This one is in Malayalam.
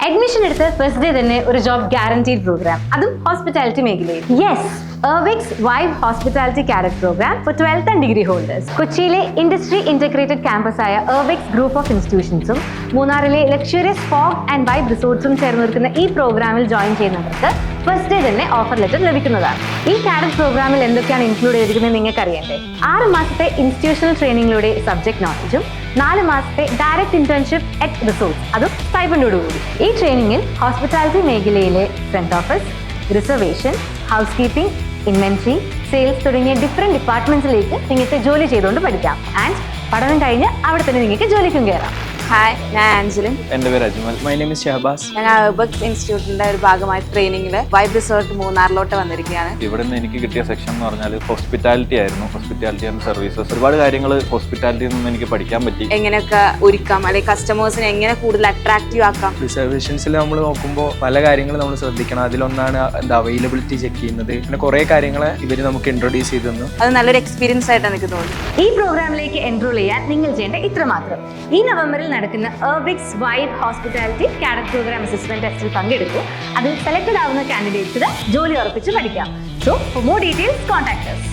അഡ്മിഷൻ എടുത്ത് ഫസ്റ്റ് ഡേ തന്നെ ഒരു ജോബ് ഗ്യാരണ്ടീഡ് പ്രോഗ്രാം, അതും ഹോസ്പിറ്റാലിറ്റി മേഖലയിൽ. Yes, Ervix vibe hospitality cadet program for 12th and degree holders. കൊച്ചിയിലെ ഇൻഡസ്ട്രി ഇന്റഗ്രേറ്റഡ് ക്യാമ്പസ് ആയ എർവിക്സ് ഗ്രൂപ്പ് ഓഫ് ഇൻസ്റ്റിറ്റ്യൂഷൻസും മൂന്നാറിലെ ലക്ഷറിയസ് ഫോഗ് ആൻഡ് വൈബ് റിസോർട്ട്സും ചേർന്ന് നിൽക്കുന്ന ഈ പ്രോഗ്രാമിൽ ജോയിൻ ചെയ്യുന്നവർക്ക് ഫസ്റ്റ് ഡേ തന്നെ ഓഫർ ലെറ്റർ ലഭിക്കുന്നതാണ്. ഈ കാഡറ്റ് പ്രോഗ്രാമിൽ എന്തൊക്കെയാണ് ഇൻക്ലൂഡ് ചെയ്തിരിക്കുന്നത് നിങ്ങൾക്ക് അറിയണ്ടേ? 6 മാസത്തെ ഇൻസ്റ്റിറ്റ്യൂഷണൽ ട്രെയിനിങ്ങിലൂടെ സബ്ജക്ട് നോളജും 4 മാസത്തെ ഡയറക്റ്റ് ഇന്റേൺഷിപ്പ് അറ്റ് റിസോർട്ട്സ്, അതും സ്റ്റൈപ്പൻഡോടുകൂടി. ഈ ട്രെയിനിങ്ങിൽ ഹോസ്പിറ്റാലിറ്റി മേഖലയിലെ front office, reservation, house keeping, inventory, sales തുടങ്ങിയ ഡിഫറെന്റ് ഡിപ്പാർട്ട്മെന്റ്സിലേക്ക് നിങ്ങൾക്ക് ജോലി ചെയ്തുകൊണ്ട് പഠിക്കാം. ആൻഡ് പഠനം കഴിഞ്ഞ് അവിടെ തന്നെ നിങ്ങൾക്ക് ജോലിക്കും കയറാം. ഹായ്, ഞാൻ ആഞ്ചലിൻ. എൻ്റെ പേര് Ajmal. My name is Shahabas. ഞാൻ എർവിക്സ് ഇൻസ്റ്റിറ്റ്യൂട്ടിന്റെ ഒരു ഭാഗമായി ട്രെയിനിങ്ങിൽ വൈബ് റിസോർട്ട് മൂന്നാറിലോട്ട് വന്നിരിക്കുകയാണ്. ഇവിടെ നിന്ന് എനിക്ക് കിട്ടിയ സെക്ഷൻ എന്ന് പറഞ്ഞാൽ ഹോസ്പിറ്റാലിറ്റി ആയിരുന്നു. Hospitality and services. ഒരുപാട് കാര്യങ്ങൾ ഹോസ്പിറ്റാലിറ്റിയിൽ നിന്ന് എനിക്ക് പഠിക്കാൻ പറ്റി. എങ്ങനെയൊക്കെ ഒരുക്കാം, അല്ലെങ്കിൽ കസ്റ്റമേഴ്സിനെ എങ്ങനെ കൂടുതൽ അട്രാക്റ്റീവ് ആക്കാം. റിസർവേഷൻസിൽ നമ്മൾ നോക്കുമ്പോൾ പല കാര്യങ്ങളും നമ്മൾ ശ്രദ്ധിക്കണം. അതിലൊന്നാണ് അവൈലബിലിറ്റി ചെക്ക് ചെയ്യുന്നത്. പിന്നെ കുറേ കാര്യങ്ങൾ ഇവർ നമുക്ക് ഇൻട്രൊഡ്യൂസ് ചെയ്തു തന്നു. അത് നല്ലൊരു എക്സ്പീരിയൻസ് ആയിട്ട് എനിക്ക് തോന്നി. ഈ പ്രോഗ്രാമിലേക്ക് എൻറോൾ ചെയ്യാൻ നിങ്ങൾ ചെയ്യേണ്ട ഇത്രമാത്രം: ഈ നവംബറിൽ നടക്കുന്ന Ervix vibe hospitality cadet program assessment ടെസ്റ്റിൽ പങ്കെടുക്കൂ. അതിൽ സെലക്ടഡ് ആവുന്ന കാൻഡിഡേറ്റ്സിന് ജോലി ഉറപ്പിച്ച് പഠിക്കാം. So for more details contact us.